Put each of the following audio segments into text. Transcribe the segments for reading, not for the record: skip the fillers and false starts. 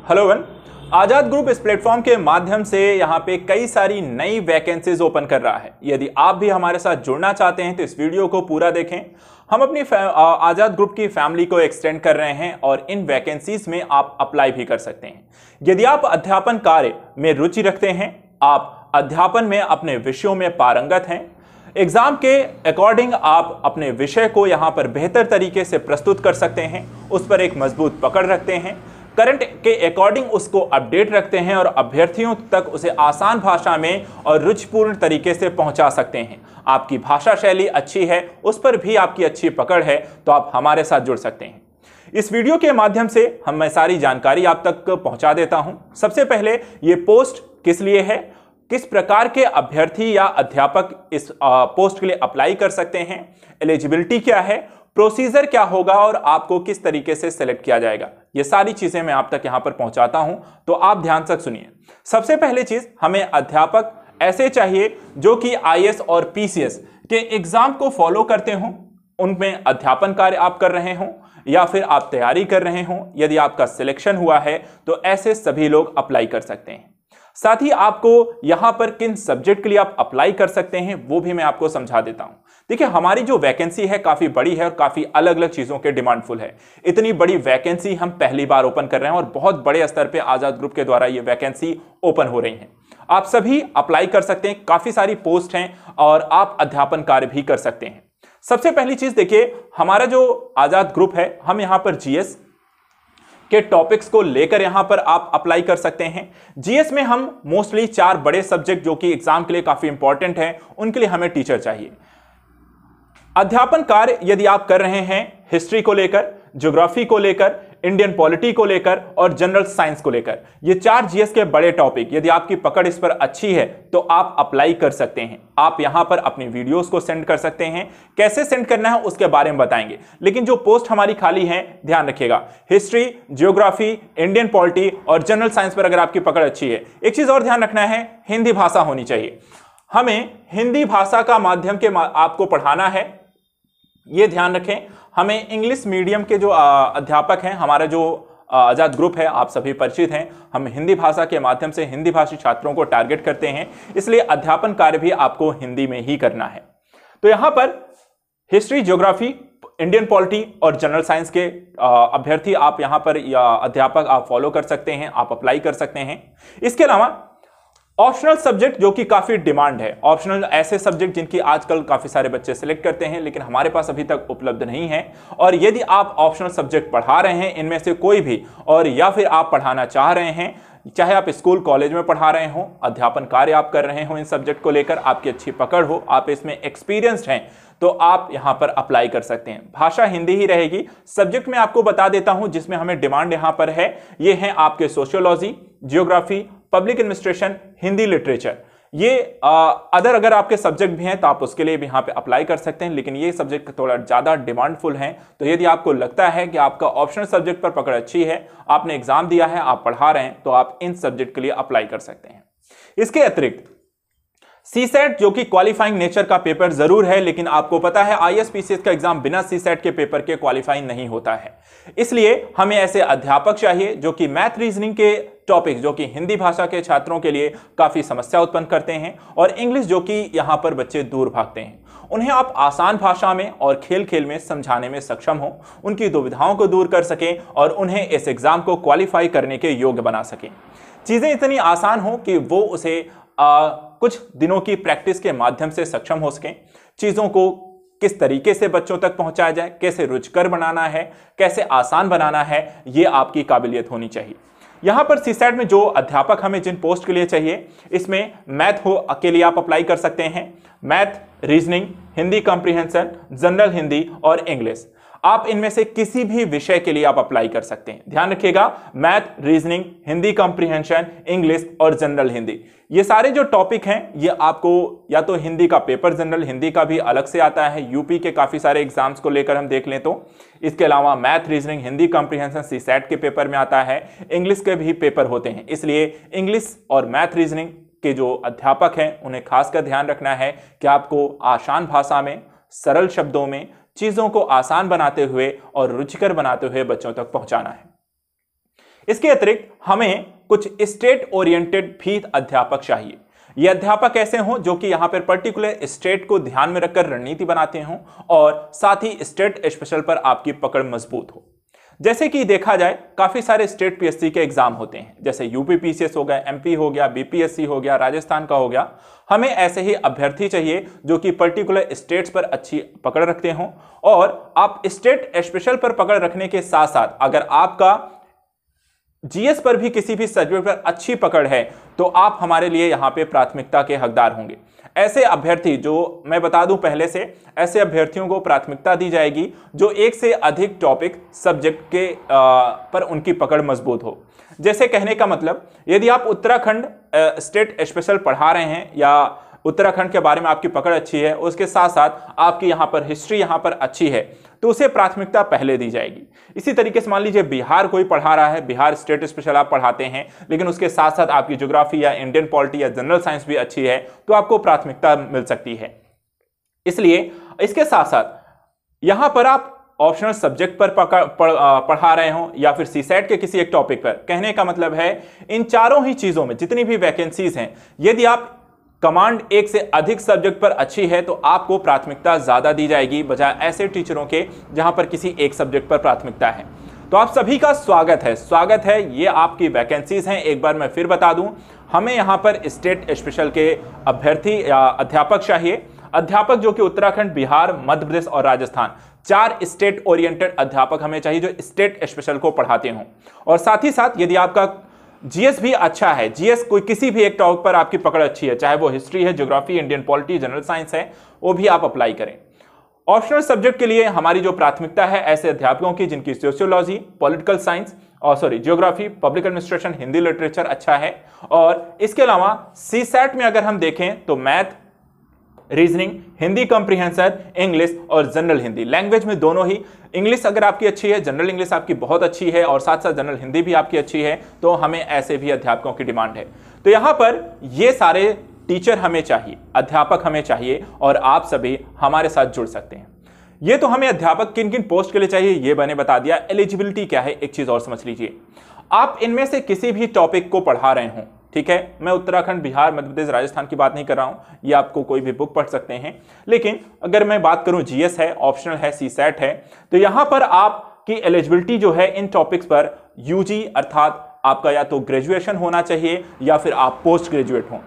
Hello one. Azad group इस platform के माध्यम से यहाँ पे कई सारी नई वैकेंसीज ओपन कर रहा है। यदि आप भी हमारे साथ जुड़ना चाहते हैं तो इस वीडियो को पूरा देखें। हम अपनी आजाद ग्रुप की फैमिली को एक्सटेंड कर रहे हैं और इन वैकेंसीज में आप अप्लाई भी कर सकते हैं। यदि आप अध्यापन कार्य में रुचि रखते हैं, आप अध्यापन में अपने विषयों में पारंगत हैं, एग्जाम के अकॉर्डिंग आप अपने विषय को यहाँ पर बेहतर तरीके से प्रस्तुत कर सकते हैं, उस पर एक मजबूत पकड़ रखते हैं, करंट के अकॉर्डिंग उसको अपडेट रखते हैं और अभ्यर्थियों तक उसे आसान भाषा में और रुचिपूर्ण तरीके से पहुंचा सकते हैं। आपकी भाषा शैली अच्छी है, उस पर भी आपकी अच्छी पकड़ है, तो आप हमारे साथ जुड़ सकते हैं। इस वीडियो के माध्यम से मैं सारी जानकारी आप तक पहुंचा देता हूं। सबसे पहले ये पोस्ट किस लिए है, किस प्रकार के अभ्यर्थी या अध्यापक इस पोस्ट के लिए अप्लाई कर सकते हैं, एलिजिबिलिटी क्या है, प्रोसीजर क्या होगा और आपको किस तरीके से सिलेक्ट किया जाएगा, ये सारी चीजें मैं आप तक यहां पर पहुंचाता हूं, तो आप ध्यान से सुनिए। सबसे पहले चीज, हमें अध्यापक ऐसे चाहिए जो कि आईएएस और पीसीएस के एग्जाम को फॉलो करते हों, उनमें अध्यापन कार्य आप कर रहे हों या फिर आप तैयारी कर रहे हों। यदि आपका सिलेक्शन हुआ है तो ऐसे सभी लोग अप्लाई कर सकते हैं। साथ ही आपको यहां पर किन सब्जेक्ट के लिए आप अप्लाई कर सकते हैं वो भी मैं आपको समझा देता हूं। देखिए, हमारी जो वैकेंसी है काफी बड़ी है और काफी अलग अलग चीजों के डिमांडफुल है। इतनी बड़ी वैकेंसी हम पहली बार ओपन कर रहे हैं और बहुत बड़े स्तर पे आजाद ग्रुप के द्वारा ये वैकेंसी ओपन हो रही है। आप सभी अप्लाई कर सकते हैं, काफी सारी पोस्ट हैं और आप अध्यापन कार्य भी कर सकते हैं। सबसे पहली चीज देखिए, हमारा जो आजाद ग्रुप है, हम यहां पर जीएस के टॉपिक्स को लेकर यहां पर आप अप्लाई कर सकते हैं। जीएस में हम मोस्टली 4 बड़े सब्जेक्ट जो कि एग्जाम के लिए काफी इंपॉर्टेंट हैं, उनके लिए हमें टीचर चाहिए। अध्यापन कार्य यदि आप कर रहे हैं हिस्ट्री को लेकर, ज्योग्राफी को लेकर, इंडियन पॉलिटी को लेकर और जनरल साइंस को लेकर, ये 4 जीएस के बड़े टॉपिक, यदि आपकी पकड़ इस पर अच्छी है तो आप अप्लाई कर सकते हैं। आप यहां पर अपनी वीडियोस को सेंड कर सकते हैं। कैसे सेंड करना है उसके बारे में बताएंगे, लेकिन जो पोस्ट हमारी खाली है, ध्यान रखिएगा, हिस्ट्री, ज्योग्राफी, इंडियन पॉलिटी और जनरल साइंस पर अगर आपकी पकड़ अच्छी है। एक चीज और ध्यान रखना है, हिंदी भाषा होनी चाहिए। हमें हिंदी भाषा का माध्यम के आपको पढ़ाना है, ये ध्यान रखें। हमें इंग्लिश मीडियम के जो अध्यापक हैं, हमारा जो आजाद ग्रुप है, आप सभी परिचित हैं, हम हिंदी भाषा के माध्यम से हिंदी भाषी छात्रों को टारगेट करते हैं, इसलिए अध्यापन कार्य भी आपको हिंदी में ही करना है। तो यहां पर हिस्ट्री, ज्योग्राफी, इंडियन पॉलिटी और जनरल साइंस के अभ्यर्थी आप यहां पर या अध्यापक आप फॉलो कर सकते हैं, आप अप्लाई कर सकते हैं। इसके अलावा ऑप्शनल सब्जेक्ट जो कि काफी डिमांड है, ऑप्शनल ऐसे सब्जेक्ट जिनकी आजकल काफी सारे बच्चे सिलेक्ट करते हैं लेकिन हमारे पास अभी तक उपलब्ध नहीं है, और यदि आप ऑप्शनल सब्जेक्ट पढ़ा रहे हैं इनमें से कोई भी, और या फिर आप पढ़ाना चाह रहे हैं, चाहे आप स्कूल कॉलेज में पढ़ा रहे हो, अध्यापन कार्य आप कर रहे हो, इन सब्जेक्ट को लेकर आपकी अच्छी पकड़ हो, आप इसमें एक्सपीरियंस्ड हैं, तो आप यहां पर अप्लाई कर सकते हैं। भाषा हिंदी ही रहेगी। सब्जेक्ट में आपको बता देता हूं जिसमें हमें डिमांड यहां पर है, ये हैं आपके sociology, geography, public administration, Hindi literature. ये अदर अगर आपके सब्जेक्ट भी हैं तो आप उसके लिए भी यहाँ पे अप्लाई कर सकते हैं, लेकिन ये सब्जेक्ट थोड़ा ज़्यादा डिमांडफुल हैं। तो यदि आपको लगता है कि आपका ऑप्शनल सब्जेक्ट पर पकड़ अच्छी है, आपने एग्जाम दिया है, आप पढ़ा रहे हैं, तो आप इन सब्जेक्ट के लिए अप्लाई कर सकते हैं। इसके अतिरिक्त सीसेट जो कि क्वालिफाइंग नेचर का पेपर जरूर है, लेकिन आपको पता है आईएएस पीसीएस का एग्जाम बिना सीसेट के पेपर के क्वालिफाइंग नहीं होता है। इसलिए हमें ऐसे अध्यापक चाहिए जो कि मैथ रीजनिंग के टॉपिक जो कि हिंदी भाषा के छात्रों के लिए काफी समस्या उत्पन्न करते हैं, और इंग्लिश जो कि यहां पर बच्चे दूर भागते हैं, उन्हें आप आसान भाषा में और खेल खेल में समझाने में सक्षम हो, उनकी दुविधाओं को दूर कर सकें और उन्हें इस एग्जाम को क्वालिफाई करने के योग्य बना सकें। चीजें इतनी आसान हो कि वो उसे कुछ दिनों की प्रैक्टिस के माध्यम से सक्षम हो सकें। चीजों को किस तरीके से बच्चों तक पहुंचाया जाए, कैसे रुचिकर बनाना है, कैसे आसान बनाना है, ये आपकी काबिलियत होनी चाहिए। यहां पर सीसेट में जो अध्यापक हमें जिन पोस्ट के लिए चाहिए, इसमें मैथ हो के लिए आप अप्लाई कर सकते हैं। Math, reasoning, Hindi comprehension, general Hindi और इंग्लिश, आप इनमें से किसी भी विषय के लिए आप अप्लाई कर सकते हैं। ध्यान रखिएगा, math, reasoning, Hindi comprehension, English और जनरल हिंदी, ये सारे जो टॉपिक हैं ये आपको या तो हिंदी का पेपर, जनरल हिंदी का भी अलग से आता है, यूपी के काफी सारे एग्जाम्स को लेकर हम देख लें तो। इसके अलावा math, reasoning, Hindi comprehension CSAT के पेपर में आता है, इंग्लिश के भी पेपर होते हैं। इसलिए इंग्लिश और मैथ, रीजनिंग के जो अध्यापक हैं उन्हें खासकर ध्यान रखना है कि आपको आसान भाषा में, सरल शब्दों में चीजों को आसान बनाते हुए और रुचिकर बनाते हुए बच्चों तक पहुंचाना है। इसके अतिरिक्त हमें कुछ स्टेट ओरिएंटेड भी अध्यापक चाहिए। ये अध्यापक ऐसे हों जो कि यहां पर पर्टिकुलर स्टेट को ध्यान में रखकर रणनीति बनाते हों और साथ ही स्टेट स्पेशल पर आपकी पकड़ मजबूत हो। जैसे कि देखा जाए काफी सारे स्टेट पीएससी के एग्जाम होते हैं, जैसे यूपी पीसीएस हो गया, एमपी हो गया, बीपीएससी हो गया, राजस्थान का हो गया। हमें ऐसे ही अभ्यर्थी चाहिए जो कि पर्टिकुलर स्टेट्स पर अच्छी पकड़ रखते हों। और आप स्टेट स्पेशल पर पकड़ रखने के साथ साथ अगर आपका जीएस पर भी किसी भी सब्जेक्ट पर अच्छी पकड़ है तो आप हमारे लिए यहां पे प्राथमिकता के हकदार होंगे। ऐसे अभ्यर्थी, जो मैं बता दूं पहले से, ऐसे अभ्यर्थियों को प्राथमिकता दी जाएगी जो एक से अधिक टॉपिक सब्जेक्ट के पर उनकी पकड़ मजबूत हो। जैसे कहने का मतलब, यदि आप उत्तराखंड स्टेट स्पेशल पढ़ा रहे हैं या उत्तराखंड के बारे में आपकी पकड़ अच्छी है, उसके साथ साथ आपकी यहां पर हिस्ट्री यहां पर अच्छी है, तो उसे प्राथमिकता पहले दी जाएगी। इसी तरीके से मान लीजिए बिहार कोई पढ़ा रहा है, बिहार स्टेट स्पेशल आप पढ़ाते हैं, लेकिन उसके साथ साथ आपकी ज्योग्राफी या इंडियन पॉलिटी या जनरल साइंस भी अच्छी है, तो आपको प्राथमिकता मिल सकती है। इसलिए इसके साथ साथ यहां पर आप ऑप्शनल सब्जेक्ट पर पढ़ा रहे हो या फिर सीसेट के किसी एक टॉपिक पर, कहने का मतलब है इन चारों ही चीजों में जितनी भी वैकेंसीज हैं, यदि आप कमांड एक से अधिक सब्जेक्ट पर अच्छी है तो आपको प्राथमिकता ज्यादा दी जाएगी बजाय ऐसे टीचरों के जहां पर किसी एक सब्जेक्ट पर प्राथमिकता है। तो आप सभी का स्वागत है। ये आपकी वैकेंसीज हैं। एक बार मैं फिर बता दूं, हमें यहां पर स्टेट स्पेशल के अभ्यर्थी या अध्यापक चाहिए। अध्यापक जो कि उत्तराखंड, बिहार, मध्य प्रदेश और राजस्थान, 4 स्टेट ओरिएंटेड अध्यापक हमें चाहिए जो स्टेट स्पेशल को पढ़ाते हों। और साथ ही साथ यदि आपका जीएस भी अच्छा है, जीएस कोई किसी भी एक टॉपिक पर आपकी पकड़ अच्छी है, चाहे वो हिस्ट्री है, geography, Indian polity, general science है, वो भी आप अप्लाई करें। ऑप्शनल सब्जेक्ट के लिए हमारी जो प्राथमिकता है ऐसे अध्यापकों की जिनकी सोशियोलॉजी, पॉलिटिकल साइंस और geography, public administration, Hindi literature अच्छा है। और इसके अलावा सीसैट में अगर हम देखें तो math, reasoning, Hindi comprehension, English और जनरल हिंदी, लैंग्वेज में दोनों ही, इंग्लिश अगर आपकी अच्छी है, जनरल इंग्लिश आपकी बहुत अच्छी है और साथ साथ जनरल हिंदी भी आपकी अच्छी है, तो हमें ऐसे भी अध्यापकों की डिमांड है। तो यहां पर ये सारे टीचर हमें चाहिए, अध्यापक हमें चाहिए और आप सभी हमारे साथ जुड़ सकते हैं। ये तो हमें अध्यापक किन किन पोस्ट के लिए चाहिए ये मैंने बता दिया। एलिजिबिलिटी क्या है, एक चीज और समझ लीजिए। आप इनमें से किसी भी टॉपिक को पढ़ा रहे हों, ठीक है, मैं उत्तराखंड, बिहार, मध्य प्रदेश, राजस्थान की बात नहीं कर रहा हूं, ये आपको कोई भी बुक पढ़ सकते हैं। लेकिन अगर मैं बात करूं जीएस है, ऑप्शनल है, सीसैट है, तो यहां पर आपकी एलिजिबिलिटी जो है इन टॉपिक्स पर यूजी अर्थात आपका या तो ग्रेजुएशन होना चाहिए या फिर आप पोस्ट ग्रेजुएट हो।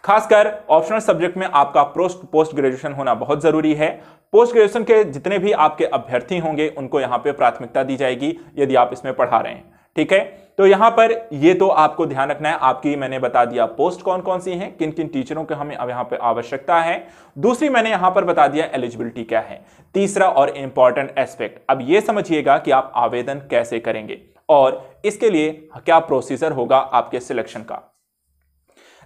खासकर ऑप्शनल सब्जेक्ट में आपका पोस्ट ग्रेजुएशन होना बहुत जरूरी है। पोस्ट ग्रेजुएशन के जितने भी आपके अभ्यर्थी होंगे उनको यहां पे प्राथमिकता दी जाएगी यदि आप इसमें पढ़ा रहे हैं, ठीक है। तो यहां पर ये तो आपको ध्यान रखना है। आपकी मैंने बता दिया पोस्ट कौन कौन सी हैं, किन किन टीचरों की हमें अब यहां पे आवश्यकता है। दूसरी मैंने यहां पर बता दिया एलिजिबिलिटी क्या है। तीसरा और इंपॉर्टेंट एस्पेक्ट, अब ये समझिएगा कि आप आवेदन कैसे करेंगे और इसके लिए क्या प्रोसीजर होगा आपके सिलेक्शन का।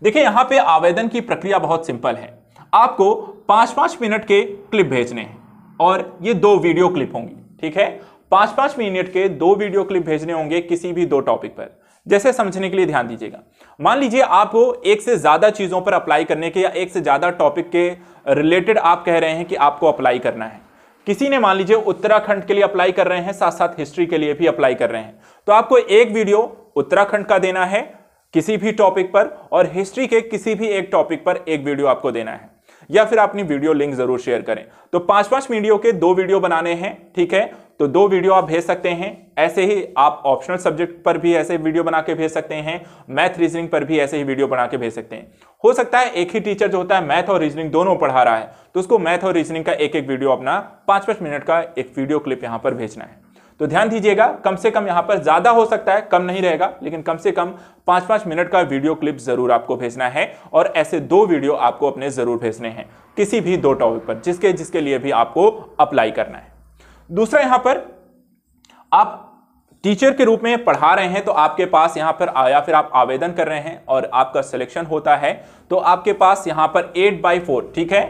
देखिए यहां पे आवेदन की प्रक्रिया बहुत सिंपल है। आपको 5-5 मिनट के क्लिप भेजने हैं और ये 2 वीडियो क्लिप होंगी, ठीक है। 5-5 मिनट के 2 वीडियो क्लिप भेजने होंगे किसी भी 2 टॉपिक पर। जैसे समझने के लिए ध्यान दीजिएगा, मान लीजिए आपको एक से ज्यादा चीजों पर अप्लाई करने के या एक से ज्यादा टॉपिक के रिलेटेड आप कह रहे हैं कि आपको अप्लाई करना है। किसी ने मान लीजिए उत्तराखंड के लिए अप्लाई कर रहे हैं, साथ साथ हिस्ट्री के लिए भी अप्लाई कर रहे हैं, तो आपको एक वीडियो उत्तराखंड का देना है किसी भी टॉपिक पर और हिस्ट्री के किसी भी एक टॉपिक पर एक वीडियो आपको देना है, या फिर अपनी वीडियो लिंक जरूर शेयर करें। तो 5-5 वीडियो के 2 वीडियो बनाने हैं, ठीक है। तो 2 वीडियो आप भेज सकते हैं। ऐसे ही आप ऑप्शनल सब्जेक्ट पर भी ऐसे वीडियो बना के भेज सकते हैं, मैथ रीजनिंग पर भी ऐसे ही वीडियो बना के भेज सकते हैं। हो सकता है एक ही टीचर जो होता है मैथ और रीजनिंग दोनों पढ़ा रहा है, तो उसको मैथ और रीजनिंग का एक एक वीडियो अपना 5-5 मिनट का एक वीडियो क्लिप यहां पर भेजना है। तो ध्यान दीजिएगा, कम से कम यहां पर ज्यादा हो सकता है, कम नहीं रहेगा, लेकिन कम से कम 5-5 मिनट का वीडियो क्लिप जरूर आपको भेजना है और ऐसे 2 वीडियो आपको अपने जरूर भेजने हैं किसी भी 2 टॉपिक पर जिसके लिए भी आपको अप्लाई करना है। दूसरा, यहां पर आप टीचर के रूप में पढ़ा रहे हैं तो आपके पास यहां पर या फिर आप आवेदन कर रहे हैं और आपका सिलेक्शन होता है तो आपके पास यहां पर 8x4, ठीक है,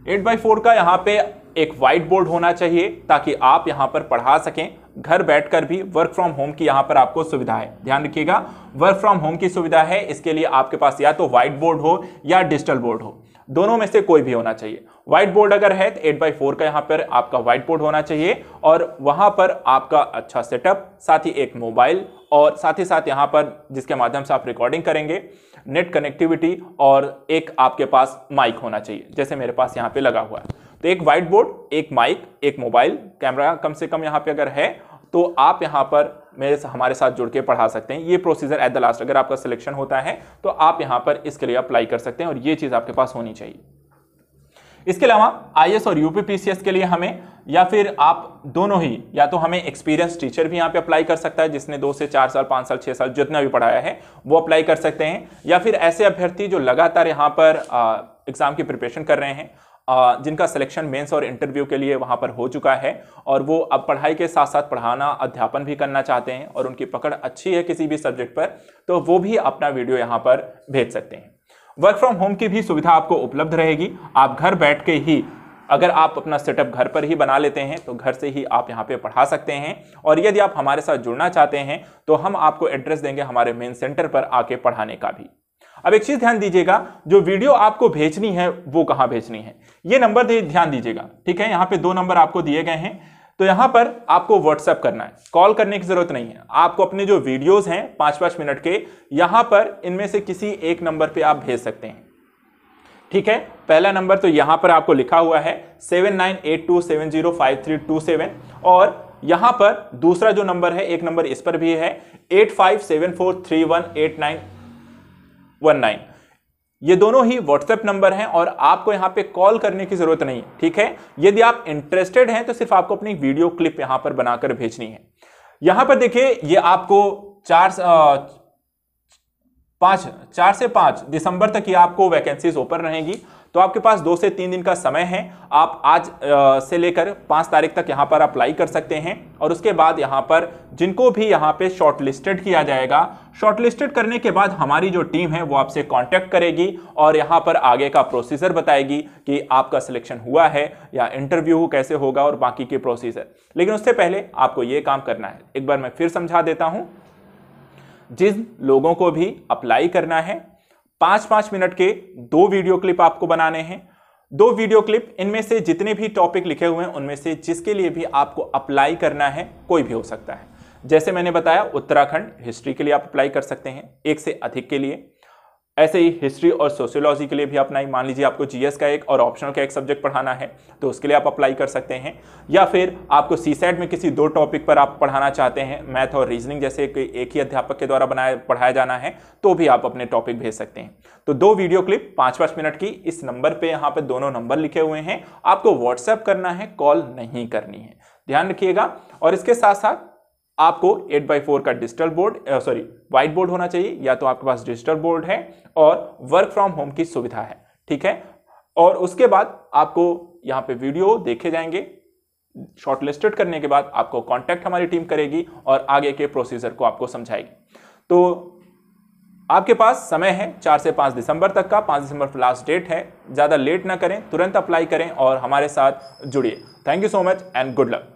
8x4 का यहां पे एक व्हाइट बोर्ड होना चाहिए ताकि आप यहां पर पढ़ा सकें। घर बैठकर भी वर्क फ्रॉम होम की यहां पर आपको सुविधा है, ध्यान रखिएगा, वर्क फ्रॉम होम की सुविधा है। इसके लिए आपके पास या तो व्हाइट बोर्ड हो या डिजिटल बोर्ड हो, दोनों में से कोई भी होना चाहिए। व्हाइट बोर्ड अगर है तो 8x4 का यहाँ पर आपका व्हाइट बोर्ड होना चाहिए और वहां पर आपका अच्छा सेटअप, साथ ही एक मोबाइल और साथ ही साथ यहाँ पर जिसके माध्यम से आप रिकॉर्डिंग करेंगे, नेट कनेक्टिविटी और एक आपके पास माइक होना चाहिए जैसे मेरे पास यहाँ पे लगा हुआ है। तो एक व्हाइट बोर्ड, एक माइक, एक मोबाइल, कैमरा कम से कम यहाँ पे अगर है तो आप यहाँ पर हमारे साथ जुड़ के पढ़ा सकते हैं। ये प्रोसीजर एट द लास्ट अगर आपका सिलेक्शन होता है तो आप यहाँ पर इसके लिए अप्लाई कर सकते हैं और ये चीज आपके पास होनी चाहिए। इसके अलावा आईएएस और यूपीपीसीएस के लिए हमें, या फिर आप दोनों ही, या तो हमें एक्सपीरियंस टीचर भी यहाँ पे अप्लाई कर सकता है जिसने 2 से 4 साल 5 साल 6 साल जितना भी पढ़ाया है वो अप्लाई कर सकते हैं, या फिर ऐसे अभ्यर्थी जो लगातार यहाँ पर एग्जाम की प्रिपरेशन कर रहे हैं, जिनका सिलेक्शन मेंस और इंटरव्यू के लिए वहां पर हो चुका है और वो अब पढ़ाई के साथ साथ पढ़ाना, अध्यापन भी करना चाहते हैं और उनकी पकड़ अच्छी है किसी भी सब्जेक्ट पर, तो वो भी अपना वीडियो यहां पर भेज सकते हैं। वर्क फ्रॉम होम की भी सुविधा आपको उपलब्ध रहेगी। आप घर बैठ के ही, अगर आप अपना सेटअप घर पर ही बना लेते हैं तो घर से ही आप यहाँ पे पढ़ा सकते हैं। और यदि आप हमारे साथ जुड़ना चाहते हैं तो हम आपको एड्रेस देंगे हमारे मेन सेंटर पर आके पढ़ाने का भी। अब एक चीज ध्यान दीजिएगा, जो वीडियो आपको भेजनी है वो कहां भेजनी है, ये नंबर ध्यान दीजिएगा, ठीक है। यहाँ पे 2 नंबर आपको दिए गए हैं, तो यहां पर आपको व्हाट्सएप करना है, कॉल करने की जरूरत नहीं है। आपको अपने जो वीडियोस हैं 5-5 मिनट के, यहां पर इनमें से किसी एक नंबर पे आप भेज सकते हैं, ठीक है। पहला नंबर तो यहां पर आपको लिखा हुआ है 7982705327 और यहां पर दूसरा जो नंबर है, एक नंबर इस पर भी है 8574318919। ये दोनों ही व्हाट्सएप नंबर हैं और आपको यहां पे कॉल करने की जरूरत नहीं है, ठीक है। यदि आप इंटरेस्टेड हैं तो सिर्फ आपको अपनी वीडियो क्लिप यहां पर बनाकर भेजनी है। यहां पर देखिए, ये आपको 4 से 5 दिसंबर तक ये आपको वैकेंसीज ओपन रहेंगी। तो आपके पास 2 से 3 दिन का समय है। आप आज से लेकर 5 तारीख तक यहां पर अप्लाई कर सकते हैं और उसके बाद यहां पर जिनको भी यहां पे शॉर्टलिस्टेड किया जाएगा, शॉर्टलिस्टेड करने के बाद हमारी जो टीम है वो आपसे कांटेक्ट करेगी और यहां पर आगे का प्रोसीजर बताएगी कि आपका सिलेक्शन हुआ है या इंटरव्यू कैसे होगा और बाकी के प्रोसीजर। लेकिन उससे पहले आपको ये काम करना है। एक बार मैं फिर समझा देता हूं, जिन लोगों को भी अप्लाई करना है 5-5 मिनट के 2 वीडियो क्लिप आपको बनाने हैं। 2 वीडियो क्लिप, इनमें से जितने भी टॉपिक लिखे हुए हैं उनमें से जिसके लिए भी आपको अप्लाई करना है, कोई भी हो सकता है। जैसे मैंने बताया, उत्तराखंड हिस्ट्री के लिए आप अप्लाई कर सकते हैं, 1 से अधिक के लिए। ऐसे ही हिस्ट्री और सोशियोलॉजी के लिए भी अपना, मान लीजिए आपको जीएस का एक और ऑप्शनल का एक सब्जेक्ट पढ़ाना है तो उसके लिए आप अप्लाई कर सकते हैं। या फिर आपको सीसेट में किसी 2 टॉपिक पर आप पढ़ाना चाहते हैं, मैथ और रीजनिंग जैसे एक ही अध्यापक के द्वारा पढ़ाया जाना है, तो भी आप अपने टॉपिक भेज सकते हैं। तो 2 वीडियो क्लिप 5-5 मिनट की, इस नंबर पे यहाँ पे दोनों नंबर लिखे हुए हैं, आपको व्हाट्सएप करना है, कॉल नहीं करनी है, ध्यान रखिएगा। और इसके साथ साथ आपको 8x4 का डिजिटल बोर्ड, व्हाइट बोर्ड होना चाहिए, या तो आपके पास डिजिटल बोर्ड है और वर्क फ्रॉम होम की सुविधा है, ठीक है। और उसके बाद आपको यहाँ पे वीडियो देखे जाएंगे। शॉर्टलिस्टेड करने के बाद आपको कांटेक्ट हमारी टीम करेगी और आगे के प्रोसीजर को आपको समझाएगी। तो आपके पास समय है 4 से 5 दिसंबर तक का। 5 दिसंबर लास्ट डेट है, ज्यादा लेट ना करें, तुरंत अप्लाई करें और हमारे साथ जुड़िए। Thank you so much and good luck.